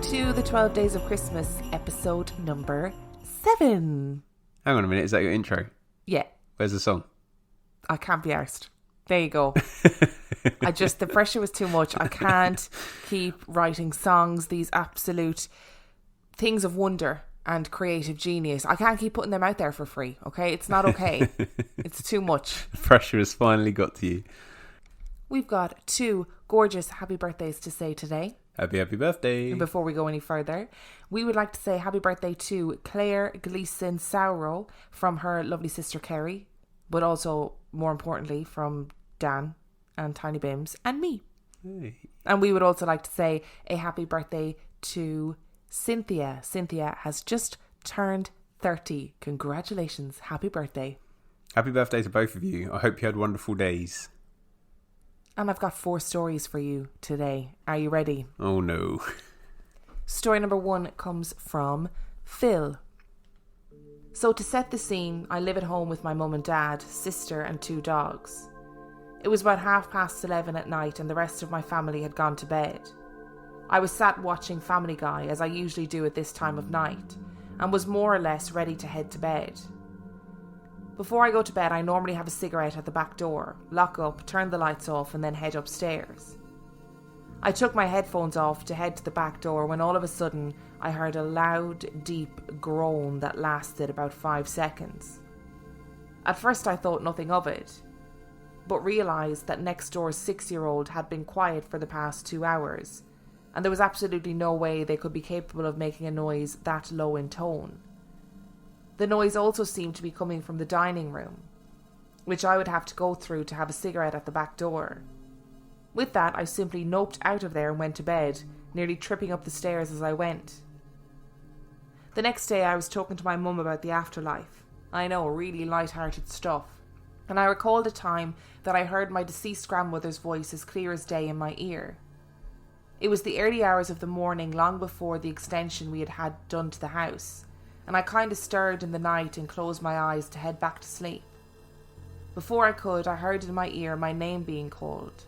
to the 12 Days of Christmas, episode number 7. Hang on a minute, is that your intro? Yeah. Where's the song? I can't be arsed. There you go. The pressure was too much. I can't keep writing songs, these absolute things of wonder and creative genius. I can't keep putting them out there for free, okay? It's not okay. It's too much. The pressure has finally got to you. We've got 2 gorgeous happy birthdays to say today. Happy birthday. And before we go any further, we would like to say happy birthday to Claire Gleeson Sauro from her lovely sister Kerry, but also, more importantly, from Dan and Tiny Bims and me. Hey. And we would also like to say a happy birthday to Cynthia. Cynthia has just turned 30. Congratulations. Happy birthday. Happy birthday to both of you. I hope you had wonderful days. And I've got 4 stories for you today. Are you ready? Oh no. Story number 1 comes from Phil. So to set the scene, I live at home with my mum and dad, sister and 2 dogs. It was about 11:30 at night and the rest of my family had gone to bed. I was sat watching Family Guy as I usually do at this time of night and was more or less ready to head to bed. Before I go to bed, I normally have a cigarette at the back door, lock up, turn the lights off and then head upstairs. I took my headphones off to head to the back door when all of a sudden I heard a loud, deep groan that lasted about 5 seconds. At first I thought nothing of it, but realised that next door's 6-year-old had been quiet for the past 2 hours, and there was absolutely no way they could be capable of making a noise that low in tone. The noise also seemed to be coming from the dining room, which I would have to go through to have a cigarette at the back door. With that, I simply noped out of there and went to bed, nearly tripping up the stairs as I went. The next day I was talking to my mum about the afterlife. I know, really light-hearted stuff. And I recalled a time that I heard my deceased grandmother's voice as clear as day in my ear. It was the early hours of the morning, long before the extension we had done to the house, and I kind of stirred in the night and closed my eyes to head back to sleep. Before I could, I heard in my ear my name being called,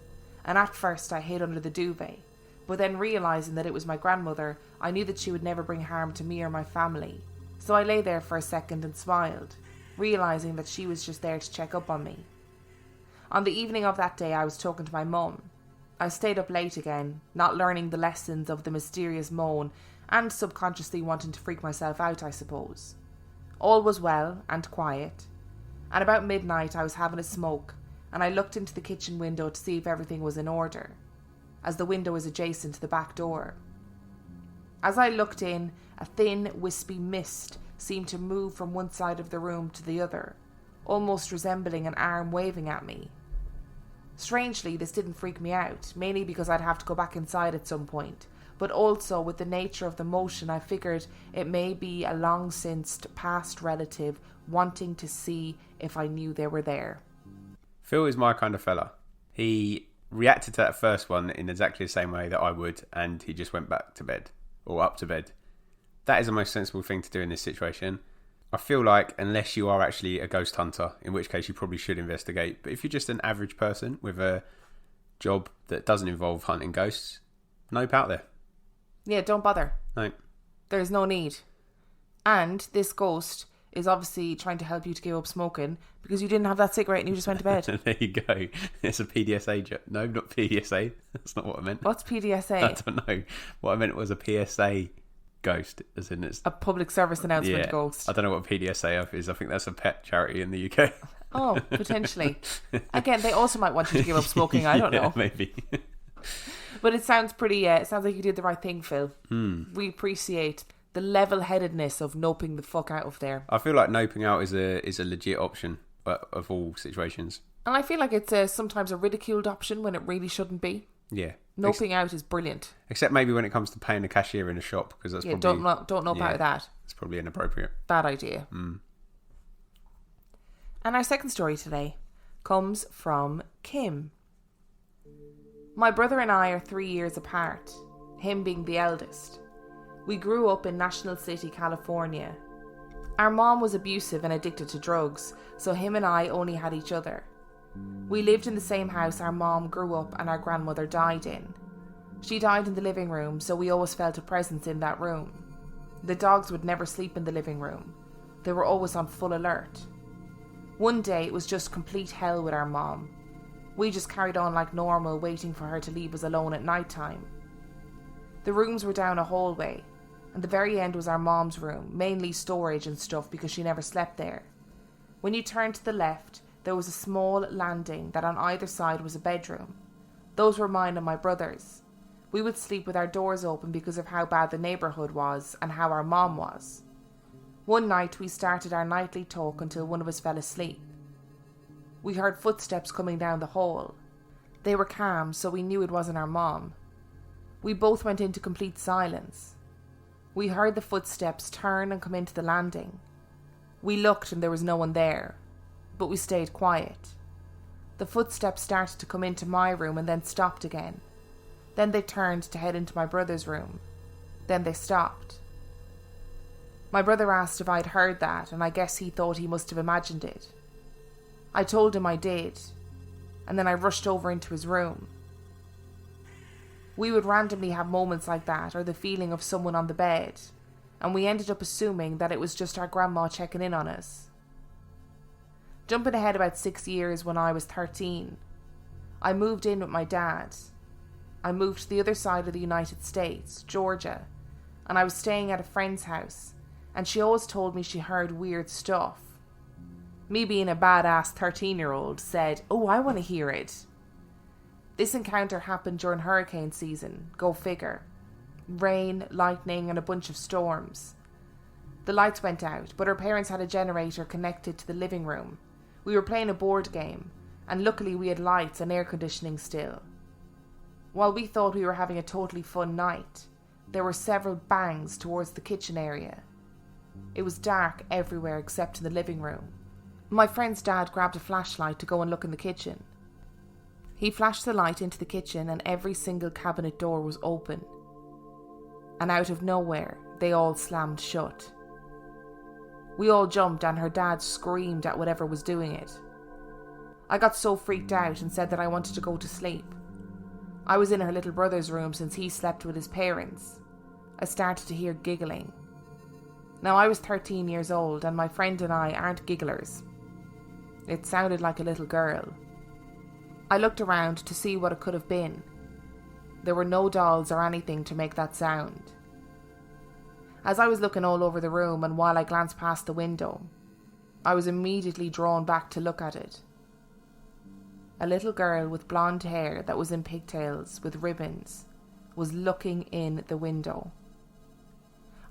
and at first I hid under the duvet, but then realising that it was my grandmother, I knew that she would never bring harm to me or my family, so I lay there for a second and smiled, realising that she was just there to check up on me. On the evening of that day I was talking to my mum. I stayed up late again, not learning the lessons of the mysterious moan, and subconsciously wanting to freak myself out, I suppose. All was well and quiet, and about midnight I was having a smoke, and I looked into the kitchen window to see if everything was in order, as the window is adjacent to the back door. As I looked in, a thin, wispy mist seemed to move from one side of the room to the other, almost resembling an arm waving at me. Strangely, this didn't freak me out, mainly because I'd have to go back inside at some point, but also with the nature of the motion I figured it may be a long-since past relative wanting to see if I knew they were there. Phil is my kind of fella. He reacted to that first one in exactly the same way that I would, and he just went back to bed, or up to bed. That is the most sensible thing to do in this situation. I feel like, unless you are actually a ghost hunter, in which case you probably should investigate, but if you're just an average person with a job that doesn't involve hunting ghosts, nope out there. Yeah, don't bother. No. There's no need. And this ghost is obviously trying to help you to give up smoking because you didn't have that cigarette and you just went to bed. There you go. It's a PDSA joke. No, not PDSA. That's not what I meant. What's PDSA? I don't know. What I meant was a PSA ghost, as in it's a public service announcement ghost. I don't know what PDSA is. I think that's a pet charity in the UK. Oh, potentially. Again, they also might want you to give up smoking. I don't know. Maybe. But it sounds pretty. It sounds like you did the right thing, Phil. We appreciate the level-headedness of noping the fuck out of there. I feel like noping out is a legit option of all situations. And I feel like it's sometimes a ridiculed option when it really shouldn't be. Yeah. Noping out is brilliant. Except maybe when it comes to paying the cashier in a shop, because that's probably... don't nope out of that. It's probably inappropriate. Bad idea. And our second story today comes from Kim. My brother and I are 3 years apart, him being the eldest. We grew up in National City, California. Our mom was abusive and addicted to drugs, so him and I only had each other. We lived in the same house our mom grew up and our grandmother died in. She died in the living room, so we always felt a presence in that room. The dogs would never sleep in the living room. They were always on full alert. One day it was just complete hell with our mom. We just carried on like normal, waiting for her to leave us alone at night time. The rooms were down a hallway, and the very end was our mom's room, mainly storage and stuff because she never slept there. When you turned to the left, there was a small landing that on either side was a bedroom. Those were mine and my brother's. We would sleep with our doors open because of how bad the neighbourhood was and how our mom was. One night we started our nightly talk until one of us fell asleep. We heard footsteps coming down the hall. They were calm, so we knew it wasn't our mom. We both went into complete silence. We heard the footsteps turn and come into the landing. We looked and there was no one there, but we stayed quiet. The footsteps started to come into my room and then stopped again. Then they turned to head into my brother's room. Then they stopped. My brother asked if I'd heard that, and I guess he thought he must have imagined it. I told him I did, and then I rushed over into his room. We would randomly have moments like that, or the feeling of someone on the bed, and we ended up assuming that it was just our grandma checking in on us. Jumping ahead about 6 years, when I was 13, I moved in with my dad. I moved to the other side of the United States, Georgia, and I was staying at a friend's house, and she always told me she heard weird stuff. Me being a badass 13-year-old said, "Oh, I want to hear it." This encounter happened during hurricane season, go figure. Rain, lightning, and a bunch of storms. The lights went out, but her parents had a generator connected to the living room. We were playing a board game, and luckily we had lights and air conditioning still. While we thought we were having a totally fun night, there were several bangs towards the kitchen area. It was dark everywhere except in the living room. My friend's dad grabbed a flashlight to go and look in the kitchen. He flashed the light into the kitchen and every single cabinet door was open. And out of nowhere, they all slammed shut. We all jumped and her dad screamed at whatever was doing it. I got so freaked out and said that I wanted to go to sleep. I was in her little brother's room since he slept with his parents. I started to hear giggling. Now I was 13 years old and my friend and I aren't gigglers. It sounded like a little girl. I looked around to see what it could have been. There were no dolls or anything to make that sound. As I was looking all over the room and while I glanced past the window, I was immediately drawn back to look at it. A little girl with blonde hair that was in pigtails with ribbons was looking in the window.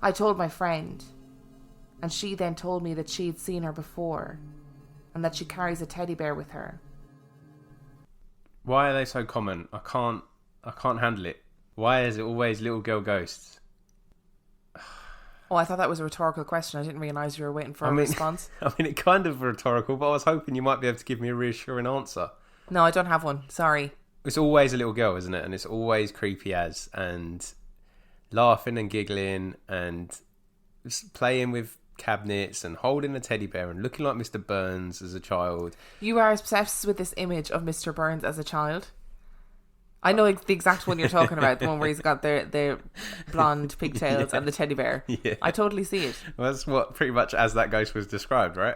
I told my friend, and she then told me that she had seen her before and that she carries a teddy bear with her. Why are they so common? I can't handle it. Why is it always little girl ghosts? Oh, I thought that was a rhetorical question. I didn't realise you were waiting for a response. I mean, it's kind of rhetorical, but I was hoping you might be able to give me a reassuring answer. No, I don't have one. Sorry. It's always a little girl, isn't it? And it's always creepy as, and laughing and giggling and playing with cabinets and holding a teddy bear and looking like Mr. Burns as a child. You are obsessed with this image of Mr. Burns as a child. I know the exact one you're talking about, the one where he's got the blonde pigtails and the teddy bear. Yeah. I totally see it. Well, that's what pretty much as that ghost was described, right?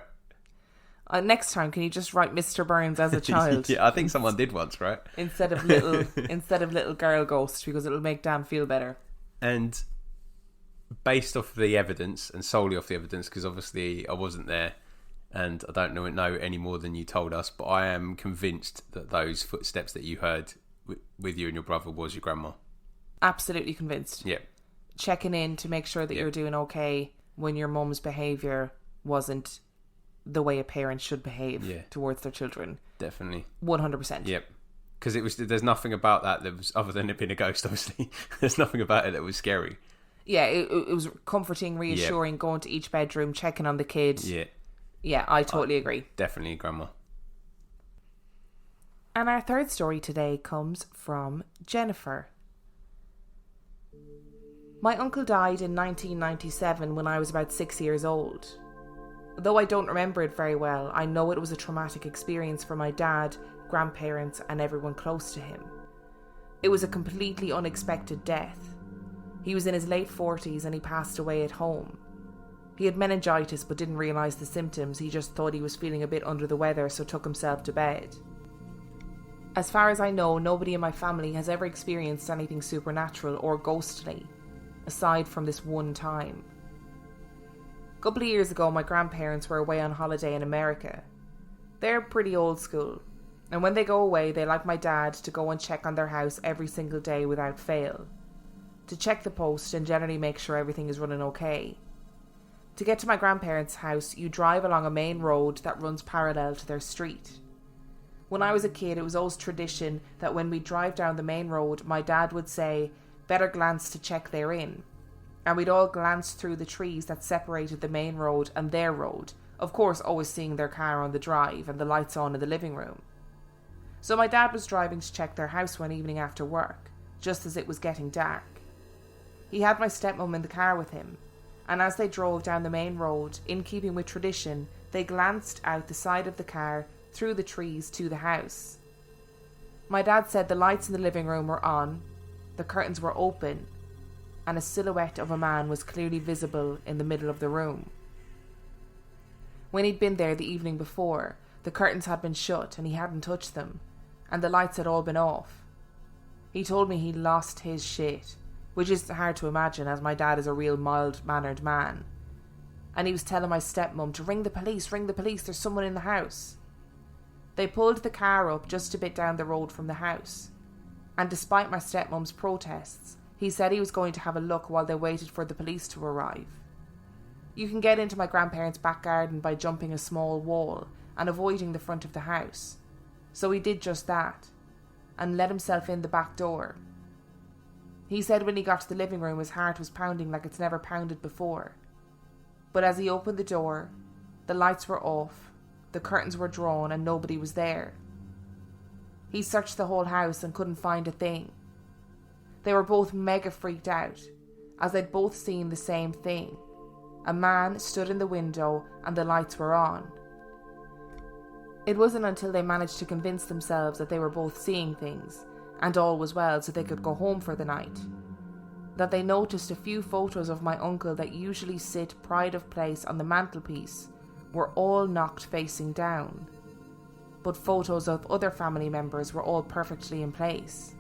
Next time, can you just write Mr. Burns as a child? Yeah, I think someone did once, right? instead of little girl ghost, because it'll make Dan feel better. And based off the evidence, and solely off the evidence, because obviously I wasn't there, and I don't know any more than you told us, but I am convinced that those footsteps that you heard with you and your brother was your grandma. Absolutely convinced. Yeah. Checking in to make sure that you're doing okay when your mum's behaviour wasn't the way a parent should behave towards their children. Definitely. 100%. Yep. Because there's nothing about that was, other than it being a ghost, obviously, there's nothing about it that was scary. Yeah, it was comforting, reassuring, going to each bedroom, checking on the kid. Yeah. Yeah, I totally agree. Definitely grandma. And our third story today comes from Jennifer. My uncle died in 1997 when I was about 6 years old. Though I don't remember it very well, I know it was a traumatic experience for my dad, grandparents, and everyone close to him. It was a completely unexpected death. He was in his late 40s and he passed away at home. He had meningitis but didn't realise the symptoms. He just thought he was feeling a bit under the weather, so took himself to bed. As far as I know, nobody in my family has ever experienced anything supernatural or ghostly, aside from this one time. A couple of years ago, my grandparents were away on holiday in America. They're pretty old school, and when they go away, they like my dad to go and check on their house every single day without fail. To check the post and generally make sure everything is running okay. To get to my grandparents' house, you drive along a main road that runs parallel to their street. When I was a kid, it was always tradition that when we drive down the main road, my dad would say, "Better glance to check they're in." And we'd all glance through the trees that separated the main road and their road, of course always seeing their car on the drive and the lights on in the living room. So my dad was driving to check their house one evening after work, just as it was getting dark. He had my stepmom in the car with him, and as they drove down the main road, in keeping with tradition, they glanced out the side of the car through the trees to the house. My dad said the lights in the living room were on, the curtains were open, and a silhouette of a man was clearly visible in the middle of the room. When he'd been there the evening before, the curtains had been shut and he hadn't touched them, and the lights had all been off. He told me he lost his shit, which is hard to imagine as my dad is a real mild-mannered man. And he was telling my stepmom to ring the police, there's someone in the house. They pulled the car up just a bit down the road from the house, and despite my stepmom's protests, he said he was going to have a look while they waited for the police to arrive. You can get into my grandparents' back garden by jumping a small wall and avoiding the front of the house. So he did just that, and let himself in the back door. He said when he got to the living room his heart was pounding like it's never pounded before. But as he opened the door, the lights were off, the curtains were drawn and nobody was there. He searched the whole house and couldn't find a thing. They were both mega freaked out, as they'd both seen the same thing. A man stood in the window and the lights were on. It wasn't until they managed to convince themselves that they were both seeing things, and all was well so they could go home for the night, that they noticed a few photos of my uncle that usually sit pride of place on the mantelpiece were all knocked facing down, but photos of other family members were all perfectly in place.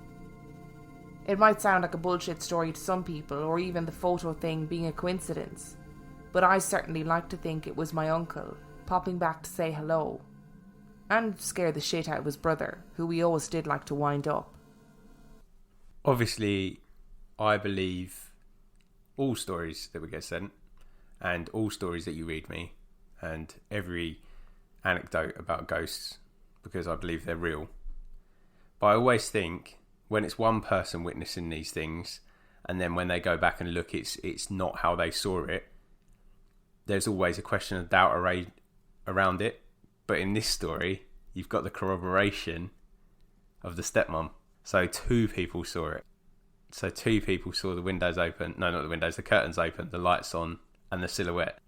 It might sound like a bullshit story to some people, or even the photo thing being a coincidence, but I certainly like to think it was my uncle popping back to say hello, and scare the shit out of his brother, who we always did like to wind up. Obviously, I believe all stories that we get sent, and all stories that you read me, and every anecdote about ghosts, because I believe they're real. But I always think, when it's one person witnessing these things, and then when they go back and look, it's not how they saw it, there's always a question of doubt around it. But in this story, you've got the corroboration of the stepmom. So 2 people saw it. So 2 people saw the windows open. No, not the windows, the curtains open, the lights on, and the silhouette.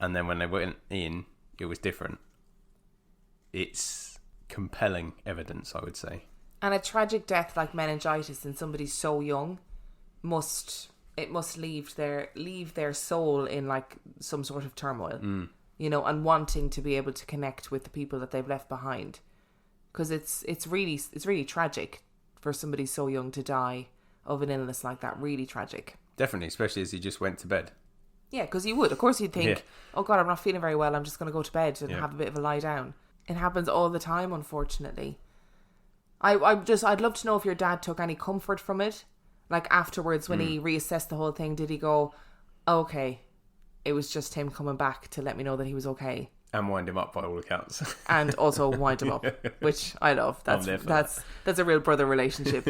And then when they went in, it was different. It's compelling evidence, I would say. And a tragic death like meningitis in somebody so young must leave their soul in like some sort of turmoil. You know, and wanting to be able to connect with the people that they've left behind, because it's really tragic for somebody so young to die of an illness like that. Really tragic. Definitely, especially as he just went to bed. Yeah, because you would, of course, you'd think, oh God, I'm not feeling very well. I'm just going to go to bed and have a bit of a lie down. It happens all the time, unfortunately. I'd love to know if your dad took any comfort from it, like afterwards when he reassessed the whole thing. Did he go, okay, it was just him coming back to let me know that he was okay. And wind him up by all accounts. And also wind him up, which I love. That's a real brother relationship.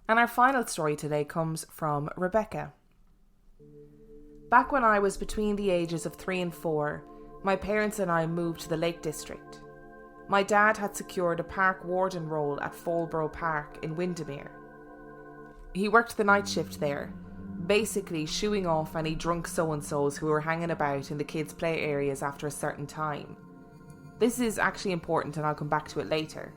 And our final story today comes from Rebecca. Back when I was between the ages of 3 and 4, my parents and I moved to the Lake District. My dad had secured a park warden role at Fallborough Park in Windermere. He worked the night shift there, basically shooing off any drunk so-and-sos who were hanging about in the kids' play areas after a certain time. This is actually important and I'll come back to it later.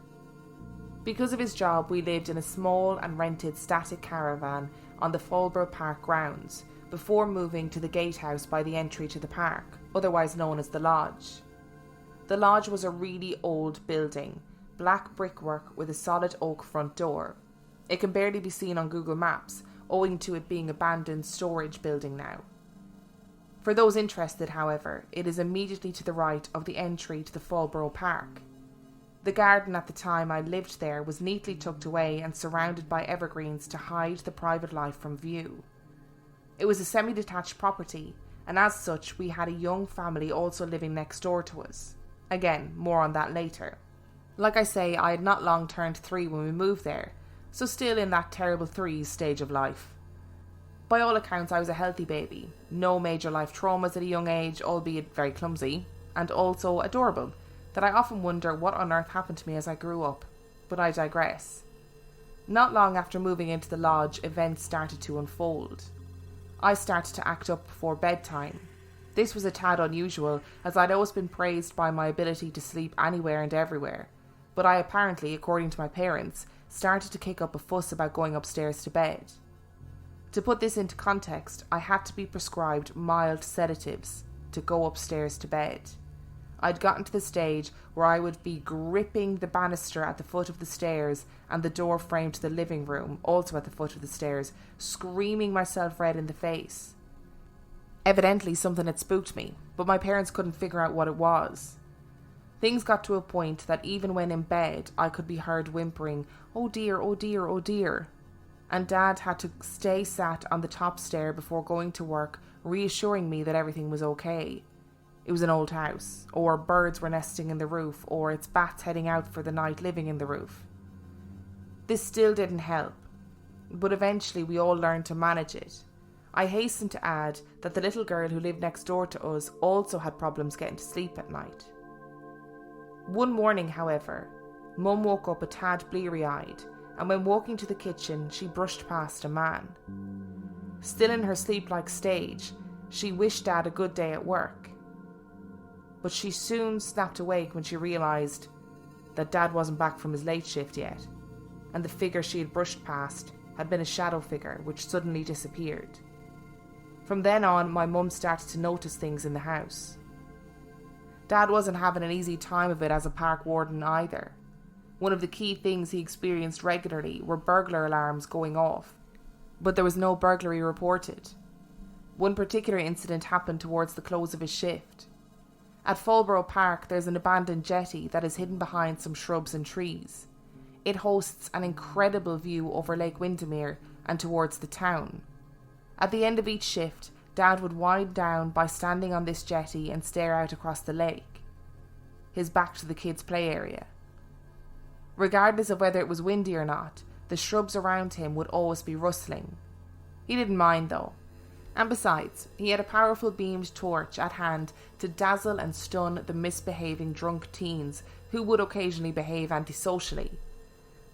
Because of his job, we lived in a small and rented static caravan on the Fallborough Park grounds before moving to the gatehouse by the entry to the park, otherwise known as the Lodge. The Lodge was a really old building, black brickwork with a solid oak front door. It can barely be seen on Google Maps, owing to it being abandoned storage building now. For those interested, however, it is immediately to the right of the entry to the Fallborough Park. The garden at the time I lived there was neatly tucked away and surrounded by evergreens to hide the private life from view. It was a semi-detached property, and as such we had a young family also living next door to us. Again, more on that later. Like I say, I had not long turned 3 when we moved there, so still in that terrible 3s stage of life. By all accounts I was a healthy baby, no major life traumas at a young age, albeit very clumsy, and also adorable, that I often wonder what on earth happened to me as I grew up, but I digress. Not long after moving into the lodge, events started to unfold. I started to act up before bedtime. This was a tad unusual, as I'd always been praised by my ability to sleep anywhere and everywhere, but I apparently, according to my parents, started to kick up a fuss about going upstairs to bed. To put this into context, I had to be prescribed mild sedatives to go upstairs to bed. I'd gotten to the stage where I would be gripping the banister at the foot of the stairs and the door frame to the living room, also at the foot of the stairs, screaming myself red in the face. Evidently something had spooked me, but my parents couldn't figure out what it was. Things got to a point that even when in bed, I could be heard whimpering, "Oh dear, oh dear, oh dear." And Dad had to stay sat on the top stair before going to work, reassuring me that everything was okay. It was an old house, or birds were nesting in the roof, or its bats heading out for the night living in the roof. This still didn't help, but eventually we all learned to manage it. I hasten to add that the little girl who lived next door to us also had problems getting to sleep at night. One morning, however, Mum woke up a tad bleary-eyed, and when walking to the kitchen, she brushed past a man. Still in her sleep-like stage, she wished Dad a good day at work. But she soon snapped awake when she realised that Dad wasn't back from his late shift yet, and the figure she had brushed past had been a shadow figure which suddenly disappeared. From then on, my mum started to notice things in the house. Dad wasn't having an easy time of it as a park warden either. One of the key things he experienced regularly were burglar alarms going off, but there was no burglary reported. One particular incident happened towards the close of his shift. At Fallborough Park, there's an abandoned jetty that is hidden behind some shrubs and trees. It hosts an incredible view over Lake Windermere and towards the town. At the end of each shift, Dad would wind down by standing on this jetty and stare out across the lake, his back to the kids' play area. Regardless of whether it was windy or not, the shrubs around him would always be rustling. He didn't mind though. And besides, he had a powerful beamed torch at hand to dazzle and stun the misbehaving drunk teens who would occasionally behave antisocially.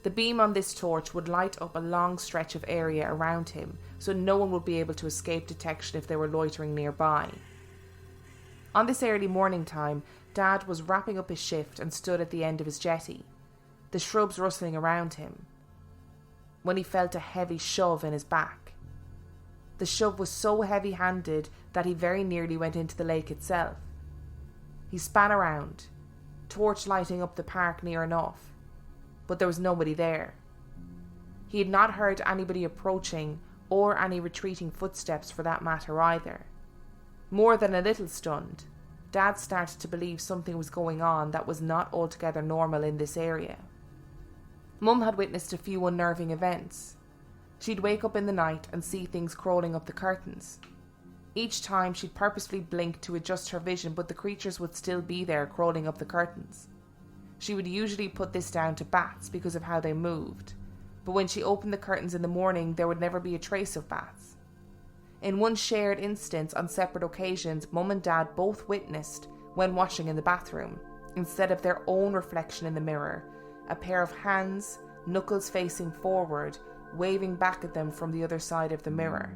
The beam on this torch would light up a long stretch of area around him, so no one would be able to escape detection if they were loitering nearby. On this early morning time, Dad was wrapping up his shift and stood at the end of his jetty, the shrubs rustling around him, when he felt a heavy shove in his back. The shove was so heavy-handed that he very nearly went into the lake itself. He span around, torch lighting up the park near enough, but there was nobody there. He had not heard anybody approaching or any retreating footsteps for that matter either. More than a little stunned, Dad started to believe something was going on that was not altogether normal in this area. Mum had witnessed a few unnerving events. She'd wake up in the night and see things crawling up the curtains. Each time she'd purposefully blink to adjust her vision, but the creatures would still be there crawling up the curtains. She would usually put this down to bats because of how they moved, but when she opened the curtains in the morning, there would never be a trace of bats. In one shared instance on separate occasions, Mum and Dad both witnessed, when washing in the bathroom, instead of their own reflection in the mirror, a pair of hands, knuckles facing forward, waving back at them from the other side of the mirror.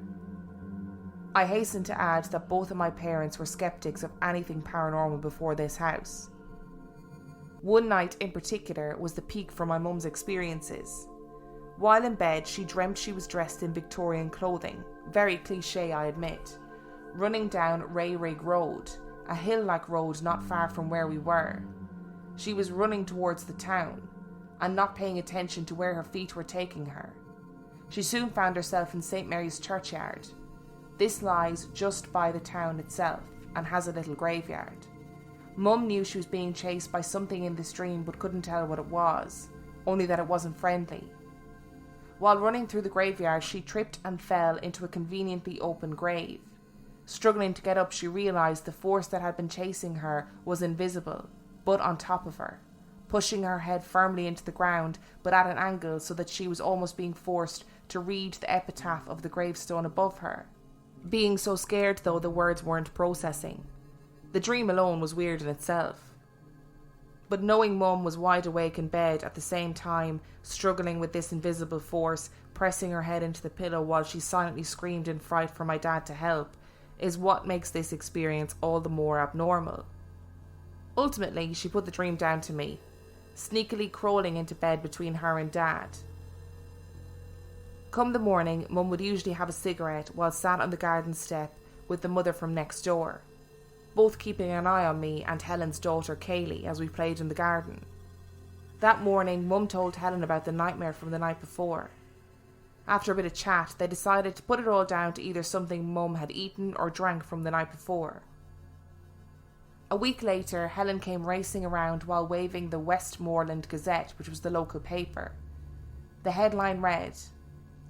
I hasten to add that both of my parents were skeptics of anything paranormal before this house. One night in particular was the peak for my mum's experiences. While in bed, she dreamt she was dressed in Victorian clothing, very cliché I admit, running down Rayrig Road, a hill-like road not far from where we were. She was running towards the town, and not paying attention to where her feet were taking her. She soon found herself in St. Mary's churchyard. This lies just by the town itself, and has a little graveyard. Mum knew she was being chased by something in this dream but couldn't tell what it was, only that it wasn't friendly. While running through the graveyard, she tripped and fell into a conveniently open grave. Struggling to get up, she realised the force that had been chasing her was invisible, but on top of her, pushing her head firmly into the ground, but at an angle so that she was almost being forced to read the epitaph of the gravestone above her. Being so scared, though, the words weren't processing. The dream alone was weird in itself. But knowing Mum was wide awake in bed at the same time, struggling with this invisible force, pressing her head into the pillow while she silently screamed in fright for my dad to help, is what makes this experience all the more abnormal. Ultimately, she put the dream down to me, sneakily crawling into bed between her and Dad. Come the morning, Mum would usually have a cigarette while sat on the garden step with the mother from next door, both keeping an eye on me and Helen's daughter Kaylee as we played in the garden. That morning, Mum told Helen about the nightmare from the night before. After a bit of chat, they decided to put it all down to either something Mum had eaten or drank from the night before. A week later, Helen came racing around while waving the Westmoreland Gazette, which was the local paper. The headline read,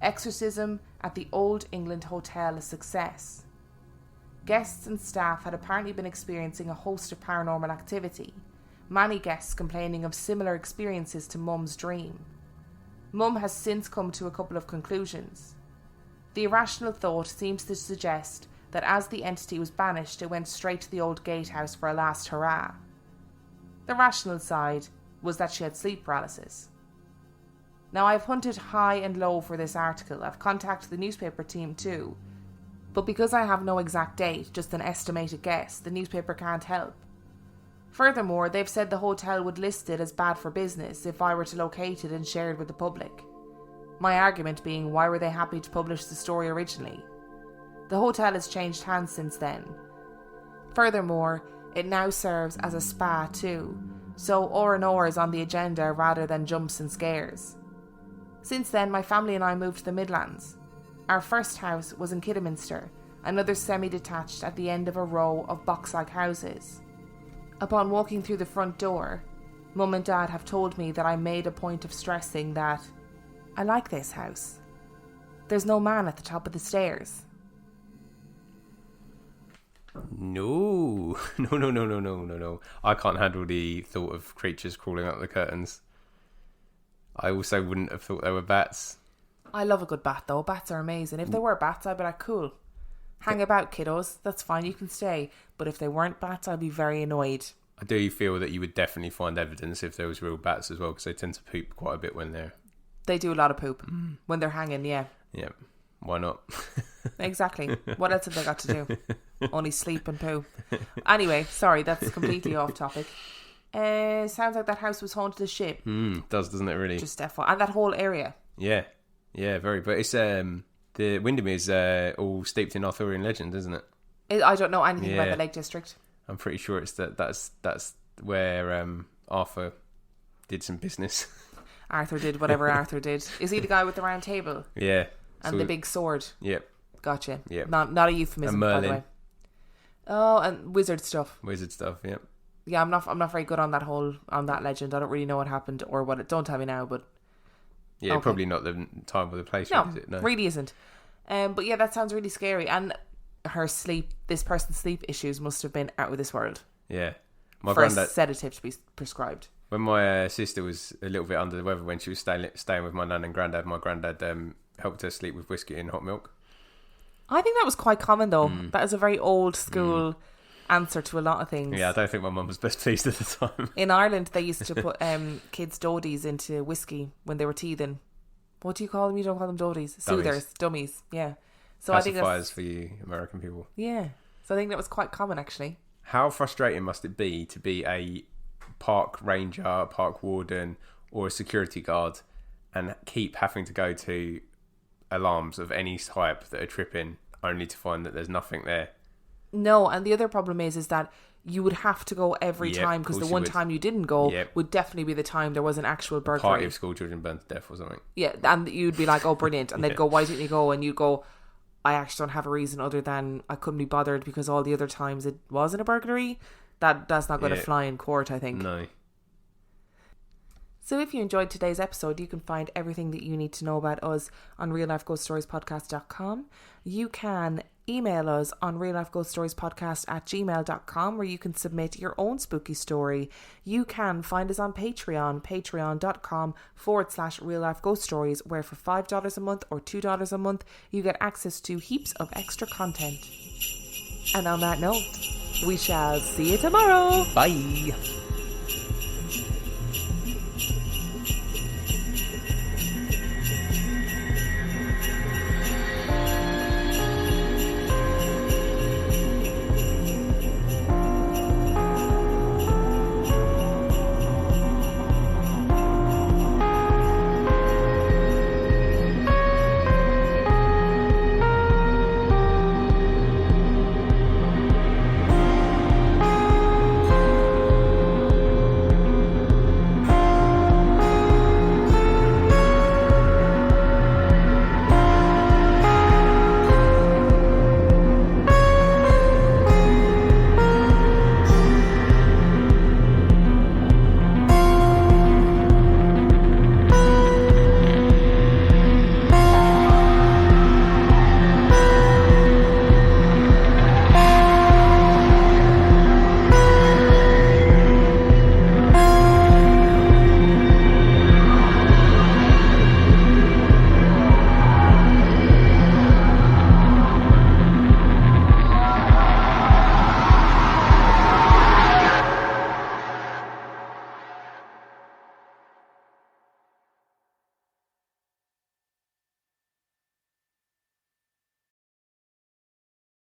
"Exorcism at the Old England Hotel a Success." Guests and staff had apparently been experiencing a host of paranormal activity, many guests complaining of similar experiences to Mum's dream. Mum has since come to a couple of conclusions. The irrational thought seems to suggest that as the entity was banished, it went straight to the old gatehouse for a last hurrah. The rational side was that she had sleep paralysis. Now, I've hunted high and low for this article. I've contacted the newspaper team too. But because I have no exact date, just an estimated guess, the newspaper can't help. Furthermore, they've said the hotel would list it as bad for business if I were to locate it and share it with the public. My argument being, why were they happy to publish the story originally? The hotel has changed hands since then. Furthermore, it now serves as a spa too, so R&R is on the agenda rather than jumps and scares. Since then, my family and I moved to the Midlands. Our first house was in Kidderminster, another semi-detached at the end of a row of box-like houses. Upon walking through the front door, Mum and Dad have told me that I made a point of stressing that I like this house. There's no man at the top of the stairs. No. I can't handle the thought of creatures crawling up the curtains. I also wouldn't have thought they were bats. I love a good bat though. Bats are amazing. If they were bats, I'd be like, cool. Hang about, kiddos. That's fine, you can stay. But if they weren't bats, I'd be very annoyed. I do feel that you would definitely find evidence if there was real bats as well, because they tend to poop quite a bit when they're... They do a lot of poop. When they're hanging, yeah. Yeah, why not? Exactly. What else have they got to do? Only sleep and poo. Anyway, sorry, that's completely off topic. Sounds like that house was haunted as shit. Does, doesn't it really? Just FYI. And that whole area. Yeah, very. But it's the Windermere's all steeped in Arthurian legend, isn't it? I don't know anything about the Lake District. I'm pretty sure it's that's where Arthur did some business. Arthur did whatever Arthur did. Is he the guy with the round table? Yeah. And the big sword? Yep. Gotcha. Yep. Not a euphemism, by the way. Oh, and wizard stuff. Yep. Yeah, I'm not very good on that legend. I don't really know what happened or what it. Don't tell me now, but yeah, okay. Probably not the time or the place. No, is it? No, really isn't. But yeah, that sounds really scary. And this person's sleep issues must have been out of this world. Yeah, my granddad, a sedative to be prescribed. When my sister was a little bit under the weather when she was staying with my nan and granddad, my granddad helped her sleep with whiskey and hot milk. I think that was quite common though. That is a very old school answer to a lot of things. Yeah, I don't think my mum was best pleased at the time. In Ireland, they used to put kids' dodies into whiskey when they were teething. What do you call them? You don't call them dodies. Soothers, dummies. Yeah. So pacifiers, I think that's for you American people. Yeah. So I think that was quite common actually. How frustrating must it be to be a park ranger, a park warden, or a security guard and keep having to go to alarms of any type that are tripping only to find that there's nothing there. No, and the other problem is that you would have to go every Yep, time, of because the course you one would. time you didn't go Yep. would definitely be the time there was an actual burglary. Party of school children burned to death or something. Yeah, and you'd be like, oh, brilliant. And they'd go, why didn't you go? And you'd go, I actually don't have a reason other than I couldn't be bothered because all the other times it wasn't a burglary. That's not going to Yeah. fly in court, I think. No. So if you enjoyed today's episode, you can find everything that you need to know about us on reallifeghoststoriespodcast.com. You can email us on reallifeghoststoriespodcast@gmail.com, where you can submit your own spooky story. You can find us on Patreon, patreon.com/reallifeghoststories, where for $5 a month or $2 a month, you get access to heaps of extra content. And on that note, we shall see you tomorrow. Bye.